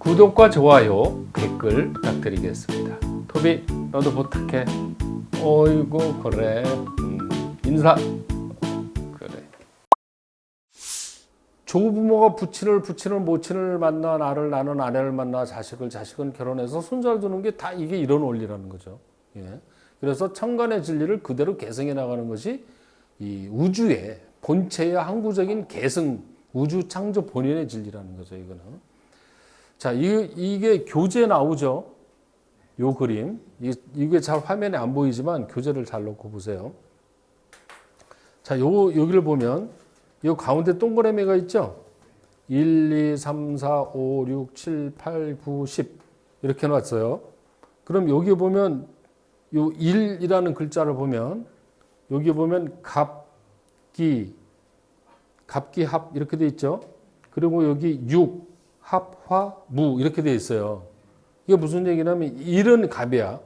구독과 좋아요, 댓글 부탁드리겠습니다. 토비, 너도 부탁해. 어이구, 그래. 인사. 그래. 조부모가 부친을 모친을 만나, 나는 아내를 만나, 자식은 결혼해서 손자를 두는 게 다 이게 이런 원리라는 거죠. 예. 그래서 천간의 진리를 그대로 계승해 나가는 것이 이 우주의 본체의 항구적인 계승, 우주 창조 본인의 진리라는 거죠, 이거는. 자, 이게 교재 나오죠? 요 그림. 이게 잘 화면에 안 보이지만 교재를 잘 놓고 보세요. 자, 여기를 보면 요 가운데 동그라미가 있죠? 1, 2, 3, 4, 5, 6, 7, 8, 9, 10 이렇게 놨어요. 그럼 여기 보면 요 1이라는 글자를 보면 여기 보면 갑기, 합 이렇게 돼 있죠? 그리고 여기 6, 합, 화, 무 이렇게 돼 있어요. 이게 무슨 얘기냐면 1은 갑이야.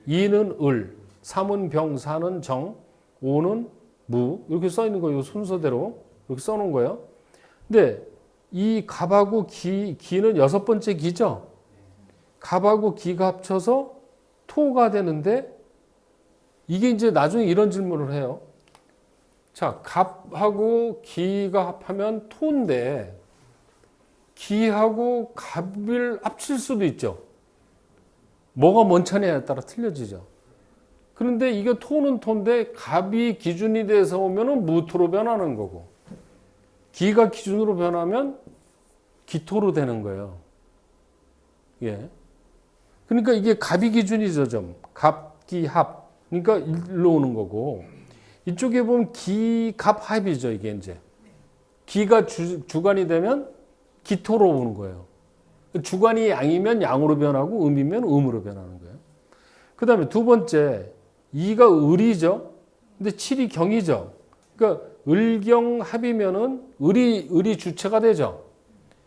2는 을, 3은 병, 4는 정, 5는 무 이렇게 써 있는 거예요. 순서대로 이렇게 써 놓은 거예요. 근데 이 갑하고 기는 여섯 번째 기죠. 갑하고 기가 합쳐서 토가 되는데 이게 이제 나중에 이런 질문을 해요. 자, 갑하고 기가 합하면 토인데 기하고 갑을 합칠 수도 있죠. 뭐가 먼저냐에 따라 틀려지죠. 그런데 이게 토는 토인데 갑이 기준이 돼서 오면은 무토로 변하는 거고 기가 기준으로 변하면 기토로 되는 거예요. 예. 그러니까 이게 갑이 기준이죠, 좀. 갑, 기, 합. 그러니까 일로 오는 거고 이쪽에 보면 기, 갑, 합이죠, 이게 이제. 기가 주간이 되면 기토로 오는 거예요. 주간이 양이면 양으로 변하고 음이면 음으로 변하는 거예요. 그 다음에 두 번째, 2가 을이죠. 근데 7이 경이죠. 그러니까 을경합이면은 을이 주체가 되죠.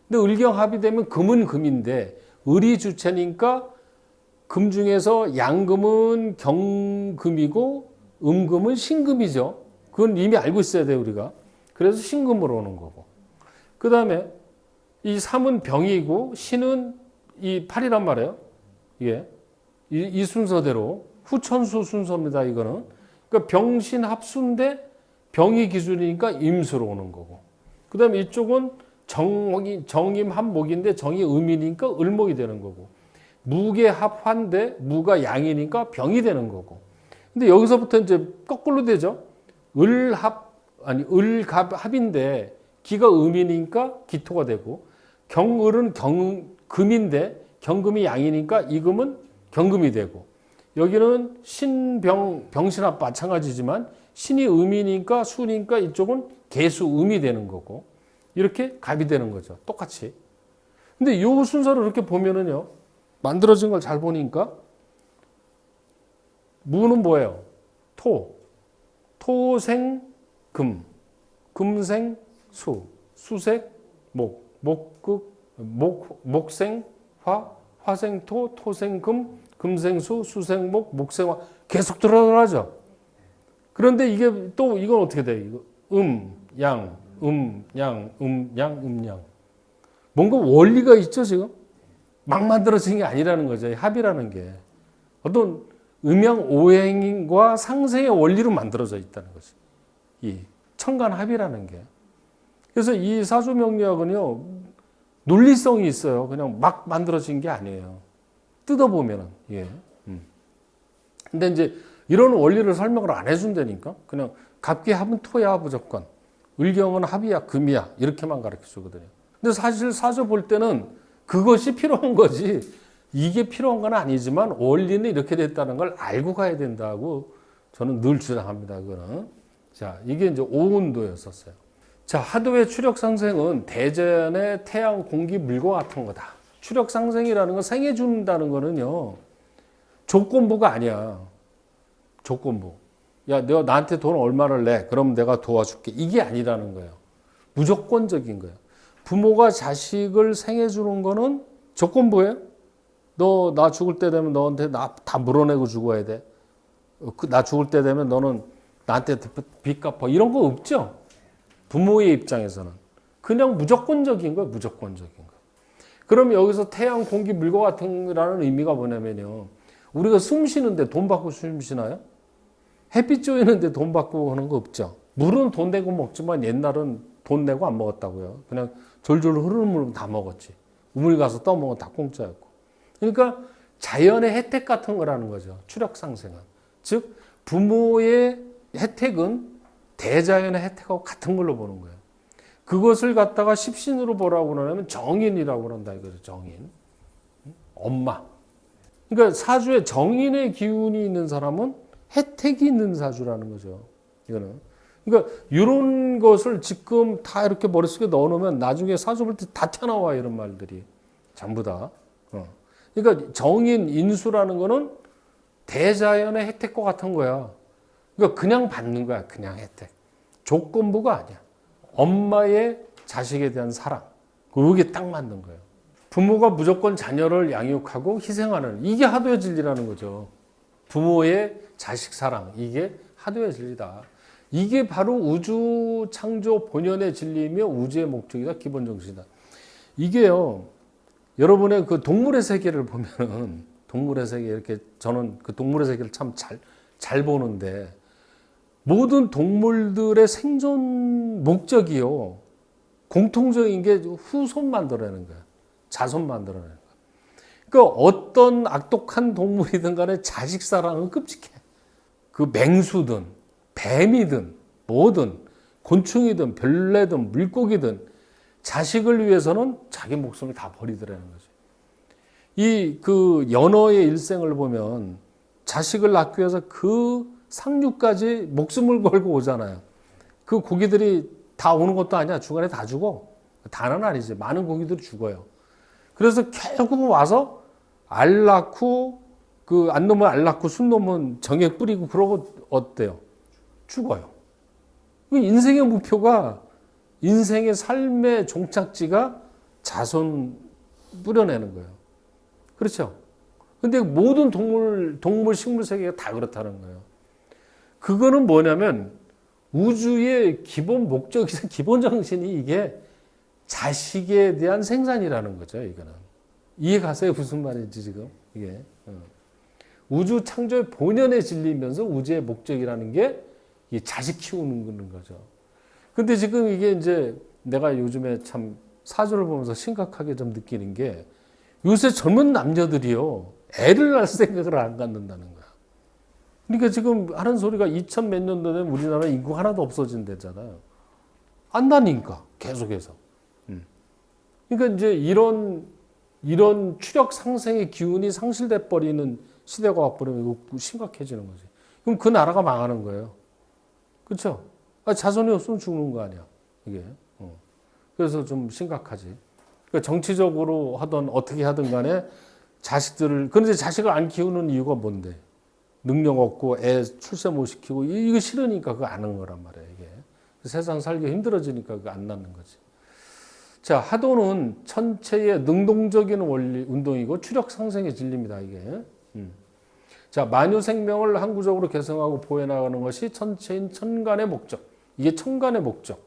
근데 을경합이 되면 금은 금인데 을이 주체니까 금 중에서 양금은 경금이고 음금은 신금이죠. 그건 이미 알고 있어야 돼요, 우리가. 그래서 신금으로 오는 거고. 그 다음에 이 3은 병이고 신은 이 8이란 말이에요. 예. 이 순서대로 후천수 순서입니다. 이거는. 그러니까 병신 합수인데 병이 기준이니까 임수로 오는 거고. 그다음에 이쪽은 정임 합목인데 정이 음이니까 을목이 되는 거고. 무계 합화인데 무가 양이니까 병이 되는 거고. 근데 여기서부터 이제 거꾸로 되죠. 을갑 합인데 기가 음이니까 기토가 되고 경을은 금인데 경금이 양이니까 이금은 경금이 되고 여기는 병신합 마찬가지지만 신이 음이니까 수니까 이쪽은 개수 음이 되는 거고 이렇게 갑이 되는 거죠. 똑같이. 근데 이 순서를 이렇게 보면은요. 만들어진 걸 잘 보니까 무는 뭐예요? 토생 금, 금생 수, 수생 목, 목생 화, 화생 토, 토생 금, 금생 수, 수생 목, 목생 화 계속 들어가죠. 그런데 이게 또 이건 어떻게 돼요? 이거 양, 양. 뭔가 원리가 있죠, 지금? 막 만들어진 게 아니라는 거죠. 합이라는 게. 어떤 음양 오행과 상생의 원리로 만들어져 있다는 거죠. 이 천간 합이라는 게. 그래서 이 사주명리학은요, 논리성이 있어요. 그냥 막 만들어진 게 아니에요. 뜯어보면은, 예. 근데 이제 이런 원리를 설명을 안 해준다니까? 그냥 갑기 합은 토야, 무조건. 을경은 합이야, 금이야. 이렇게만 가르쳐 주거든요. 근데 사실 사주 볼 때는 그것이 필요한 거지. 이게 필요한 건 아니지만 원리는 이렇게 됐다는 걸 알고 가야 된다고 저는 늘 주장합니다. 그거는. 자, 이게 이제 오운도였었어요. 자, 하도의 추력 상생은 대전의 태양, 공기, 물과 같은 거다. 추력 상생이라는 건 생해 준다는 거는요. 조건부가 아니야. 조건부. 야, 너 나한테 돈 얼마를 내? 그럼 내가 도와줄게. 이게 아니라는 거예요. 무조건적인 거예요. 부모가 자식을 생해 주는 거는 조건부예요. 너 나 죽을 때 되면 너한테 나 다 물어내고 죽어야 돼. 나 죽을 때 되면 너는 나한테 빚 갚아. 이런 거 없죠. 부모의 입장에서는. 그냥 무조건적인 거예요. 무조건적인 거. 그럼 여기서 태양, 공기, 물과 같은라는 의미가 뭐냐면요. 우리가 숨 쉬는데 돈 받고 숨 쉬나요? 햇빛 쬐는데 돈 받고 하는 거 없죠. 물은 돈 내고 먹지만 옛날은 돈 내고 안 먹었다고요. 그냥 졸졸 흐르는 물 다 먹었지. 우물 가서 떠먹으면 다 공짜였고. 그러니까 자연의 혜택 같은 거라는 거죠. 추력 상생은. 즉 부모의 혜택은 대자연의 혜택하고 같은 걸로 보는 거예요. 그것을 갖다가 십신으로 보라고 그러면 정인이라고 그런다 이거죠. 정인. 엄마. 그러니까 사주에 정인의 기운이 있는 사람은 혜택이 있는 사주라는 거죠. 이거는. 그러니까 이런 것을 지금 다 이렇게 머릿속에 넣어놓으면 나중에 사주 볼 때 다 튀어나와 이런 말들이. 전부 다. 그러니까 정인, 인수라는 거는 대자연의 혜택과 같은 거야. 그러니까 그냥 받는 거야. 그냥 혜택. 조건부가 아니야. 엄마의 자식에 대한 사랑. 그게 딱 맞는 거예요. 부모가 무조건 자녀를 양육하고 희생하는 이게 하도의 진리라는 거죠. 부모의 자식 사랑. 이게 하도의 진리다. 이게 바로 우주 창조 본연의 진리이며 우주의 목적이다. 기본 정신이다. 이게요. 여러분의 그 동물의 세계를 보면은 동물의 세계 이렇게 저는 그 동물의 세계를 참 잘 보는데 모든 동물들의 생존 목적이요. 공통적인 게 후손 만들어내는 거야. 자손 만들어내는 거야. 그러니까 어떤 악독한 동물이든 간에 자식 사랑은 끔찍해. 그 맹수든 뱀이든 뭐든 곤충이든 벌레든 물고기든 자식을 위해서는 자기 목숨을 다 버리더라는 거죠. 이 그 연어의 일생을 보면 자식을 낳기 위해서 그 상류까지 목숨을 걸고 오잖아요. 그 고기들이 다 오는 것도 아니야. 중간에 다 죽어. 다는 아니지. 많은 고기들이 죽어요. 그래서 결국 와서 알 낳고 그 안 놓으면 알 낳고 순 놓으면 정액 뿌리고 그러고 어때요? 죽어요. 인생의 목표가 인생의 삶의 종착지가 자손 뿌려내는 거예요. 그렇죠? 근데 모든 동물, 식물 세계가 다 그렇다는 거예요. 그거는 뭐냐면 우주의 기본 목적이자 기본 정신이 이게 자식에 대한 생산이라는 거죠. 이거는. 이해 가세요? 무슨 말인지 지금 이게. 우주 창조의 본연의 진리면서 우주의 목적이라는 게 이 자식 키우는 거죠. 근데 지금 이게 이제 내가 요즘에 참 사주를 보면서 심각하게 좀 느끼는 게 요새 젊은 남녀들이요. 애를 낳을 생각을 안 갖는다는 거야. 그러니까 지금 하는 소리가 2000 몇 년도 되면 우리나라 인구 하나도 없어진대잖아요. 안 나니까 계속해서. 그러니까 이제 이런 추력 상생의 기운이 상실돼 버리는 시대가 와버리면 이거 심각해지는 거지. 그럼 그 나라가 망하는 거예요. 그렇죠? 자손이 없으면 죽는 거 아니야. 이게. 그래서 좀 심각하지. 그러니까 정치적으로 하든 어떻게 하든 간에 자식들을, 그런데 자식을 안 키우는 이유가 뭔데? 능력 없고 애 출세 못 시키고 이거 싫으니까 그거 안 하는 거란 말이야, 이게. 세상 살기 힘들어지니까 그거 안 낳는 거지. 자, 하도는 천체의 능동적인 원리 운동이고 추력 상생의 진리입니다, 이게. 자, 만유 생명을 항구적으로 개성하고 보여나가는 것이 천체인 천간의 목적. 이게 천간의 목적.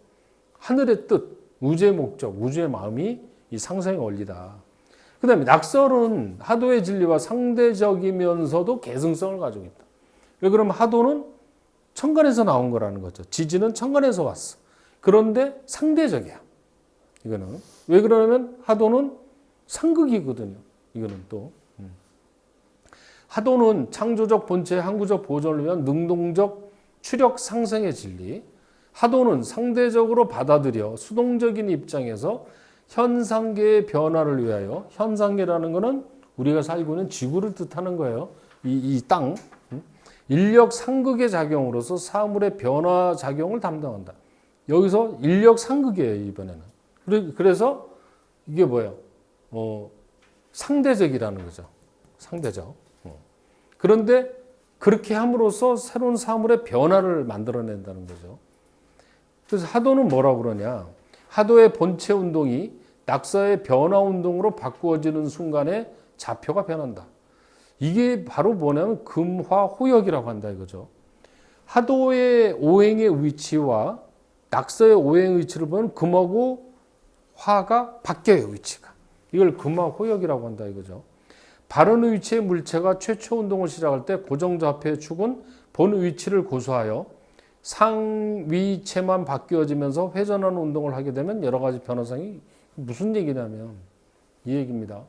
하늘의 뜻, 우주의 목적, 우주의 마음이 이 상생의 원리다. 그 다음에 낙설은 하도의 진리와 상대적이면서도 계승성을 가지고 있다. 왜 그러면 하도는 천간에서 나온 거라는 거죠. 지지는 천간에서 왔어. 그런데 상대적이야. 이거는. 왜 그러냐면 하도는 상극이거든요. 이거는 또. 하도는 창조적 본체의 항구적 보존을 위한 능동적 추력 상생의 진리. 하도는 상대적으로 받아들여 수동적인 입장에서 현상계의 변화를 위하여, 현상계라는 것은 우리가 살고 있는 지구를 뜻하는 거예요. 이 땅. 인력 상극의 작용으로서 사물의 변화 작용을 담당한다. 여기서 인력 상극이에요, 이번에는. 그래서 이게 뭐예요? 상대적이라는 거죠. 상대적. 그런데 그렇게 함으로써 새로운 사물의 변화를 만들어낸다는 거죠. 그래서 하도는 뭐라고 그러냐? 하도의 본체 운동이 낙서의 변화 운동으로 바꾸어지는 순간에 좌표가 변한다. 이게 바로 뭐냐면 금화호역이라고 한다 이거죠. 하도의 오행의 위치와 낙서의 오행의 위치를 보면 금하고 화가 바뀌어요, 위치가. 이걸 금화호역이라고 한다 이거죠. 바른 위치의 물체가 최초 운동을 시작할 때 고정좌표의 축은 본 위치를 고수하여 상위체만 바뀌어지면서 회전하는 운동을 하게 되면 여러 가지 변화상이 무슨 얘기냐면 이 얘기입니다.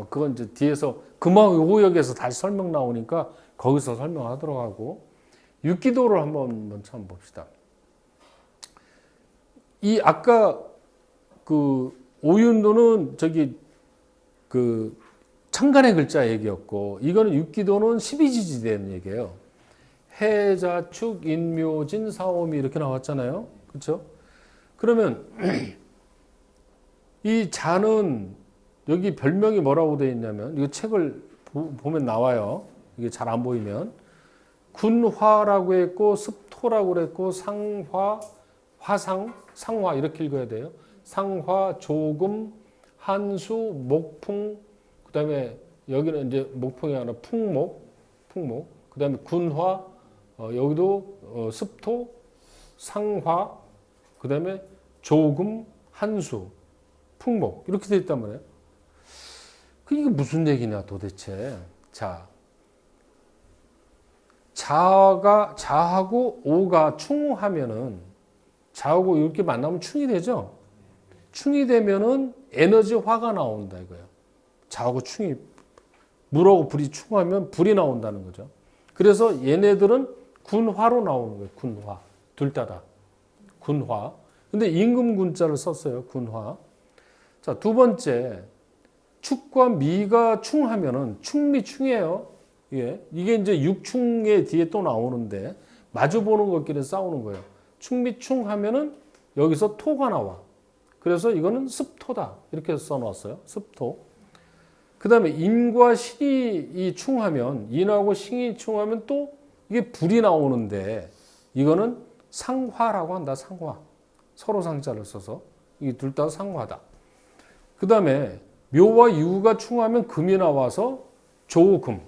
그건 이제 뒤에서 금화호역에서 다시 설명 나오니까 거기서 설명하도록 하고 육기도를 한번 먼저 한번 봅시다. 이 아까 그 오윤도는 저기 그 천간의 글자 얘기였고 이거는 육기도는 12지지 되는 얘기예요. 해자축 인묘진 사오미 이렇게 나왔잖아요. 그렇죠? 그러면 이 자는 여기 별명이 뭐라고 되어 있냐면 이 책을 보면 나와요. 이게 잘 안 보이면 군화라고 했고 습토라고 그랬고 상화, 화상, 상화 이렇게 읽어야 돼요. 상화, 조금, 한수, 목풍, 그 다음에 여기는 이제 목풍이 아니라 풍목, 그 다음에 군화, 여기도 습토, 상화, 그 다음에 조금, 한수, 풍목 이렇게 되어 있단 말이에요. 이게 무슨 얘기냐 도대체. 자, 자하고 오가 충하면은 자하고 이렇게 만나면 충이 되죠. 충이 되면은 에너지 화가 나온다 이거예요. 자하고 충이 물하고 불이 충하면 불이 나온다는 거죠. 그래서 얘네들은 군화로 나오는 거예요. 군화. 둘 다다. 군화. 근데 임금군자를 썼어요. 군화. 자, 두 번째. 축과 미가 충하면은 충미충이에요. 예. 이게 이제 육충의 뒤에 또 나오는데 마주 보는 것끼리 싸우는 거예요. 충미충 하면은 여기서 토가 나와. 그래서 이거는 습토다. 이렇게 써놨어요. 습토. 그 다음에 인과 신이 이 충하면 인하고 신이 충하면 또 이게 불이 나오는데 이거는 상화라고 한다. 상화. 서로 상자를 써서 이 둘 다 상화다. 그 다음에 묘와 유가 충하면 금이 나와서 조금.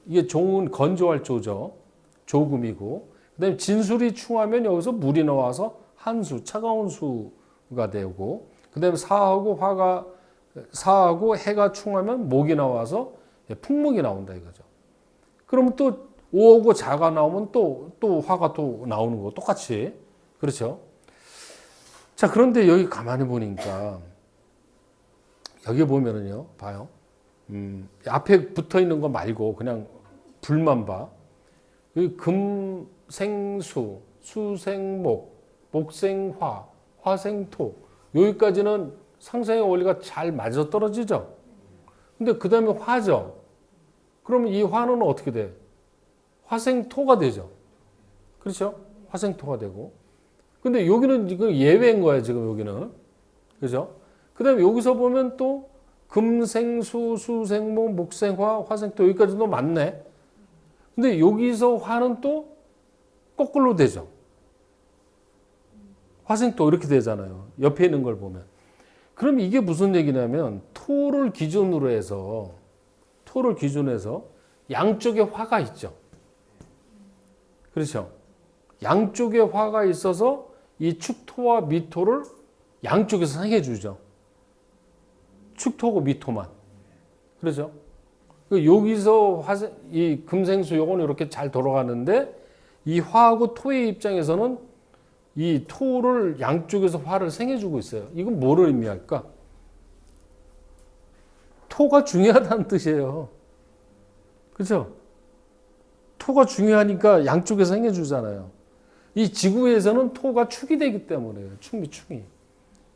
이게 종은 건조할 조죠. 조금이고. 그 다음에 진술이 충하면 여기서 물이 나와서 한수, 차가운 수가 되고. 그 다음에 사하고 해가 충하면 목이 나와서 풍목이 나온다 이거죠. 그러면 또 오하고 자가 나오면 또 화가 또 나오는 거 똑같이. 그렇죠. 자, 그런데 여기 가만히 보니까 여기 보면은요, 봐요. 앞에 붙어 있는 거 말고 그냥 불만 봐. 여기 금생수, 수생목, 목생화, 화생토. 여기까지는 상생의 원리가 잘 맞아떨어지죠. 근데 그 다음에 화죠. 그러면 이 화는 어떻게 돼? 화생토가 되죠. 그렇죠? 화생토가 되고. 근데 여기는 지금 예외인 거야, 지금 여기는. 그죠? 그 다음에 여기서 보면 또 금생수, 수생목, 목생화, 화생토 여기까지도 맞네. 근데 여기서 화는 또 거꾸로 되죠. 화생토 이렇게 되잖아요. 옆에 있는 걸 보면. 그럼 이게 무슨 얘기냐면 토를 기준으로 해서 양쪽에 화가 있죠. 그렇죠. 양쪽에 화가 있어서 이 축토와 미토를 양쪽에서 생해주죠. 축토고 미토만. 그렇죠. 여기서 이 금생수 요거는 이렇게 잘 돌아가는데 이 화하고 토의 입장에서는 이 토를 양쪽에서 화를 생해주고 있어요. 이건 뭐를 의미할까? 토가 중요하다는 뜻이에요. 그렇죠? 토가 중요하니까 양쪽에서 생해주잖아요. 이 지구에서는 토가 축이 되기 때문에요. 축이.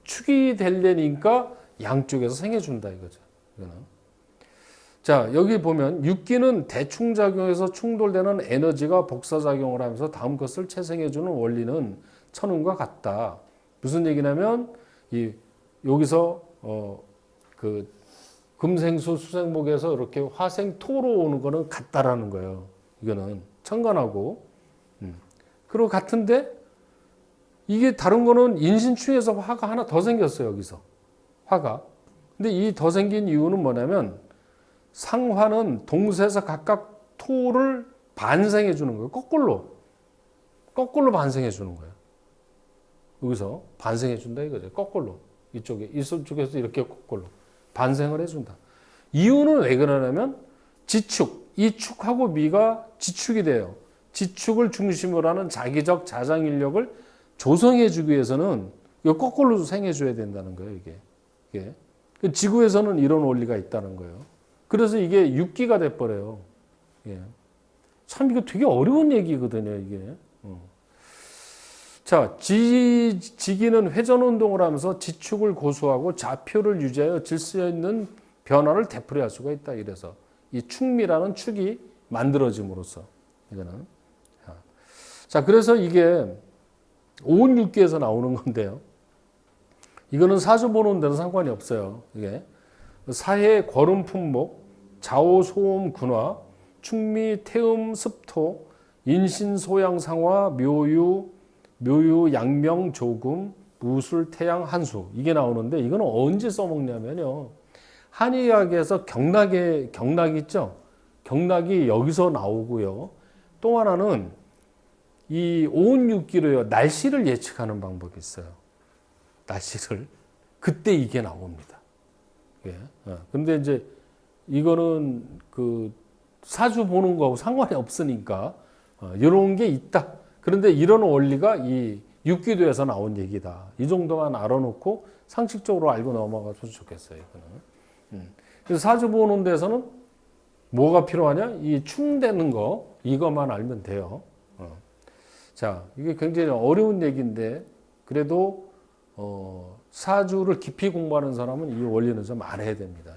축이 되려니까 양쪽에서 생해준다 이거죠. 이거는. 자, 여기 보면 육기는 대충작용에서 충돌되는 에너지가 복사작용을 하면서 다음 것을 채생해주는 원리는 천운과 같다. 무슨 얘기냐면 여기서 그 금생수 수생목에서 이렇게 화생토로 오는 거는 같다라는 거예요. 이거는 천간하고. 그리고 같은데 이게 다른 거는 인신충에서 화가 하나 더 생겼어요. 여기서 화가. 근데 이 더 생긴 이유는 뭐냐면 상화는 동서에서 각각 토를 반생해 주는 거예요. 거꾸로 반생해 주는 거예요. 여기서 반생해 준다 이거죠. 거꾸로. 이쪽에서 이렇게 거꾸로 반생을 해준다. 이유는 왜 그러냐면 지축, 이 축하고 미가 지축이 돼요. 지축을 중심으로 하는 자기적 자장 인력을 조성해주기 위해서는 이거 거꾸로 생해줘야 된다는 거예요. 이게. 지구에서는 이런 원리가 있다는 거예요. 그래서 이게 육기가 돼버려요. 예. 참 이거 되게 어려운 얘기거든요. 이게. 자, 지기는 회전운동을 하면서 지축을 고수하고 좌표를 유지하여 질서 있는 변화를 되풀이할 수가 있다. 이래서 이 축미라는 축이 만들어짐으로써 이거는. 자, 그래서 이게 오운육기에서 나오는 건데요. 이거는 사주 보는 데는 상관이 없어요. 이게 사해 거름 품목, 자오 소음 군화, 축미 태음 습토, 인신 소양 상화, 묘유 양명 조금, 무술 태양 한수 이게 나오는데 이거는 언제 써먹냐면요. 한의학에서 경락이 있죠. 경락이 여기서 나오고요. 또 하나는 이 오운육기로요. 날씨를 예측하는 방법이 있어요. 날씨를. 그때 이게 나옵니다. 예. 근데 이제 이거는 그 사주 보는 거하고 상관이 없으니까 이런 게 있다. 그런데 이런 원리가 이 육기도에서 나온 얘기다. 이 정도만 알아놓고 상식적으로 알고 넘어가서 좋겠어요. 이거는. 그래서 사주 보는 데서는 뭐가 필요하냐? 이 충되는 거 이것만 알면 돼요. 자, 이게 굉장히 어려운 얘기인데 그래도 사주를 깊이 공부하는 사람은 이 원리는 좀 알아야 됩니다.